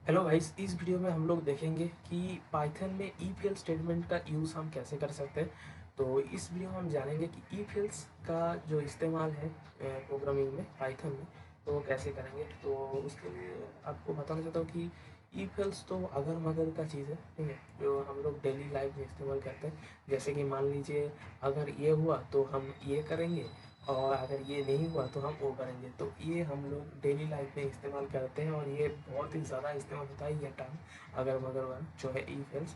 Hello guys, इस video में हम लोग देखेंगे कि पाइथन में इफ एल्स स्टेटमेंट का यूज़ हम कैसे कर सकते हैं। तो इस वीडियो में हम जानेंगे कि इफ एल्स का जो इस्तेमाल है प्रोग्रामिंग में पाइथन में, तो वो कैसे करेंगे। तो उसके लिए आपको बताना चाहता हूँ कि इफ एल्स तो अगर मगर का चीज़ है, ठीक है, जो हम लोग डेली लाइफ में इस्तेमाल करते हैं। जैसे कि मान लीजिए अगर ये हुआ तो हम ये करेंगे, और अगर ये नहीं हुआ तो हम वो करेंगे। तो ये हम लोग डेली लाइफ में इस्तेमाल करते हैं और ये बहुत ही ज़्यादा इस्तेमाल होता है ये टर्म अगर मगर वाला जो है इफ एल्स।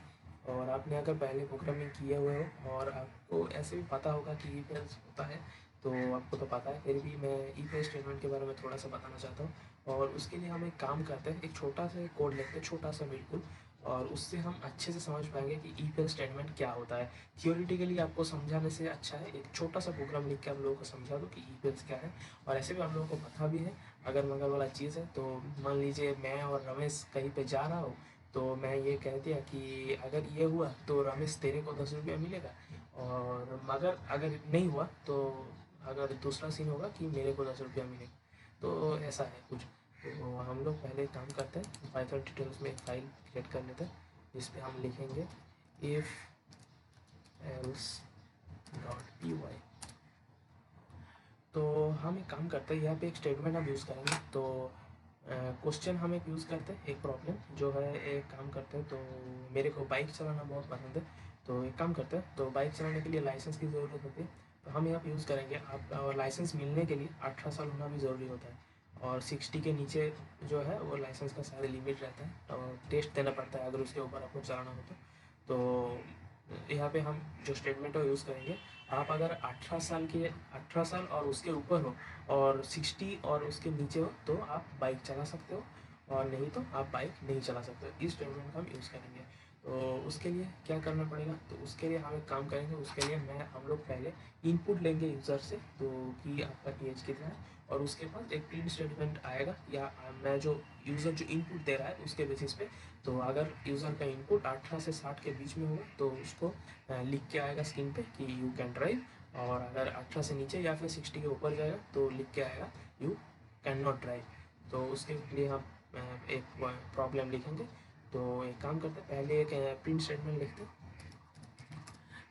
और आपने अगर पहले प्रोग्रामिंग किए हुए हो और आपको ऐसे भी पता होगा कि इफ एल्स होता है, तो आपको तो पता है, फिर भी मैं इफ एल्स स्टेटमेंट के बारे में थोड़ा सा बताना चाहता हूँ। और उसके लिए हम एक काम करते हैं, एक छोटा सा कोड लिखते हैं, छोटा सा बिल्कुल, और उससे हम अच्छे से समझ पाएंगे कि इफ एल्स स्टेटमेंट क्या होता है। थियोरिटिकली आपको समझाने से अच्छा है एक छोटा सा प्रोग्राम लिख के आप लोगों को समझा दो कि ई क्या है। और ऐसे भी आप लोगों को पता भी है अगर मगर वाला चीज़ है। तो मान लीजिए मैं और रमेश कहीं पे जा रहा हूँ, तो मैं ये कह दिया कि अगर ये हुआ तो रमेश तेरे को 10 रुपया मिलेगा, और मगर अगर नहीं हुआ तो अगर दूसरा सीन होगा कि मेरे को 10 रुपया मिलेगा। तो ऐसा है कुछ। तो हम लोग पहले एक काम करते हैं, पाइथन ट्यूटोरियल्स में एक फाइल क्रिएट कर लेते हैं जिस पे हम लिखेंगे if else dot P Y. तो हम एक काम करते हैं, यहाँ पे एक स्टेटमेंट हम यूज़ करेंगे। तो क्वेश्चन हम एक यूज़ करते हैं, एक प्रॉब्लम जो है, एक काम करते हैं। तो मेरे को बाइक चलाना बहुत पसंद है, तो एक काम करते हैं, तो बाइक चलाने के लिए लाइसेंस की ज़रूरत होती है। तो हम यहाँ पे यूज़ करेंगे, आप और लाइसेंस मिलने के लिए 18 साल होना भी ज़रूरी होता है। और 60 के नीचे जो है वो लाइसेंस का सारे लिमिट रहता है, और टेस्ट देना पड़ता है अगर उसके ऊपर आपको चलाना हो तो यहाँ पे हम जो स्टेटमेंट है यूज़ करेंगे। आप अगर 18 साल और उसके ऊपर हो और 60 और उसके नीचे हो तो आप बाइक चला सकते हो, और नहीं तो आप बाइक नहीं चला सकते हो। इस स्टेटमेंट का हम यूज़ करेंगे। तो उसके लिए क्या करना पड़ेगा, तो उसके लिए हम एक काम करेंगे। उसके लिए हम लोग पहले इनपुट लेंगे यूज़र से, तो कि आपका एज कितना है, और उसके बाद एक प्रिंट स्टेटमेंट आएगा, या मैं जो यूज़र जो इनपुट दे रहा है उसके बेसिस पे। तो अगर यूज़र का इनपुट 18 से 60 के बीच में होगा तो उसको लिख के आएगा स्क्रीन पे कि यू कैन ड्राइव। और अगर 18 से नीचे या फिर 60 के ऊपर जाएगा तो लिख के आएगा यू कैन नॉट ड्राइव। तो उसके लिए हम एक प्रॉब्लम लिखेंगे। तो एक काम करते हैं, पहले एक प्रिंट स्टेटमेंट लिखते हैं।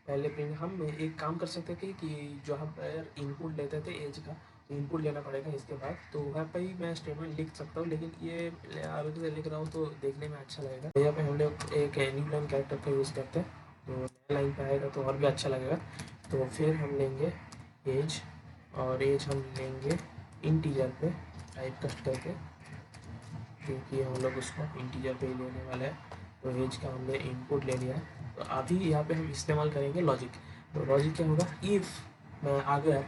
पहले प्रिंट हम एक काम कर सकते थे कि जो हम इनपुट लेते थे एज का, तो इनपुट लेना पड़ेगा इसके बाद। तो वहाँ पर ही मैं स्टेटमेंट लिख सकता हूँ, लेकिन ये अभी से लिख रहा हूँ तो देखने में अच्छा लगेगा। यहाँ पे हम लोग एक न्यू लाइन कैरेक्टर का यूज़ करते हैं, तो नया लाइन पे आएगा तो और भी अच्छा लगेगा। तो फिर हम लेंगे एज, और एज हम लेंगे इंटीजर पे टाइप कस्ट करके, क्योंकि हम लोग उसको इंटीजर पे ही लेने वाले हैं। तो एज का हमने इनपुट ले लिया है। तो अभी यहाँ पे हम इस्तेमाल करेंगे लॉजिक। तो लॉजिक क्या होगा, इफ़ अगर,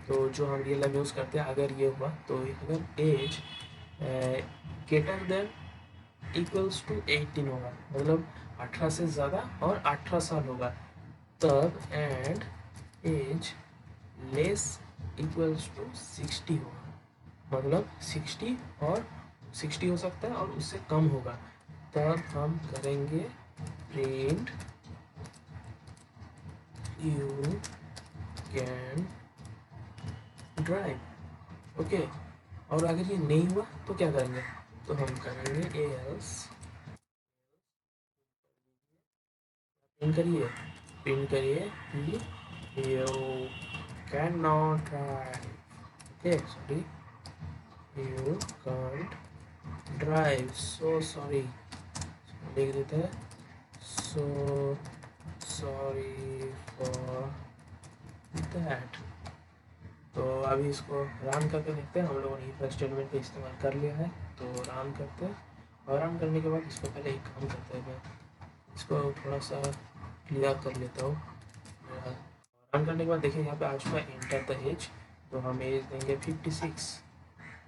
तो जो हम रियल लाइफ यूज़ करते हैं, अगर ये हुआ तो अगर age greater than equals to 18 होगा, मतलब 18 से ज़्यादा और 18 साल होगा तब, and age less equals to 60 होगा, मतलब 60 और 60 हो सकता है और उससे कम होगा, तब हम करेंगे print you can drive. Okay. और अगर ये नहीं हुआ तो क्या करेंगे, तो हम करेंगे एल्स, प्रिंट करिए कि you can not drive. Okay, sorry, you can't drive, so sorry, लिख देते हैं, सो सॉरी फॉर दैट। तो अभी इसको रन करके देखते हैं। हम लोगों ने इफ स्टेटमेंट का इस्तेमाल कर लिया है, तो रन करते हैं। और रन करने के बाद इसको पहले एक काम करते हैं, मैं इसको थोड़ा सा क्लियर कर लेता हूँ। रन करने के बाद देखिए यहाँ पे आ चुका है इंटर द एज। तो हम एज देंगे 56,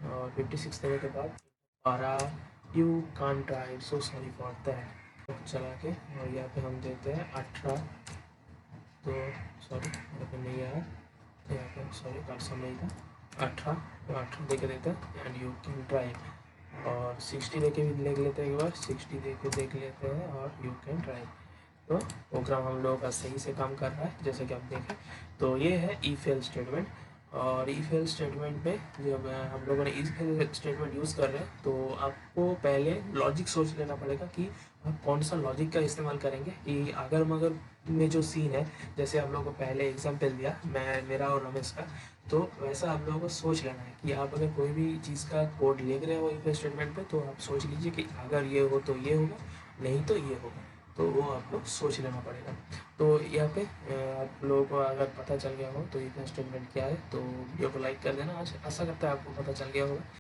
और 56 देने के बाद हमारा you can drive, so sorry for that चला के, और यहाँ पे हम देते हैं 18। तो सॉरी, यहाँ पे नहीं आया, यहाँ पे सॉरी कर्सर नहीं था, 18, तो 18 दे के देते हैं एंड यू कैन ड्राइव। और 60 दे के भी देख लेते हैं, एक बार 60 दे के देख लेते हैं, और यू कैन ड्राइव। तो प्रोग्राम हम लोगों का सही से काम कर रहा है जैसे कि आप देखें। तो ये है इफ एल्स स्टेटमेंट। और इफ एल्स स्टेटमेंट पे जब हम लोगों ने इफ एल्स स्टेटमेंट यूज़ कर रहे हैं तो आपको पहले लॉजिक सोच लेना पड़ेगा कि आप कौन सा लॉजिक का इस्तेमाल करेंगे कि अगर मगर में जो सीन है, जैसे हम लोगों को पहले एग्जांपल दिया मैं मेरा और रमेश का, तो वैसा आप लोगों को सोच लेना है कि आप अगर कोई भी चीज़ का कोड लिख रहे हो इफ स्टेटमेंट पे तो आप सोच लीजिए कि अगर ये हो तो ये होगा, नहीं तो ये होगा। तो वो आपको सोच लेना पड़ेगा। तो यहाँ पे आप लोगों को अगर पता चल गया हो तो इफ स्टेटमेंट क्या है, तो वीडियो को लाइक कर देना। आज आशा करता है आपको पता चल गया होगा।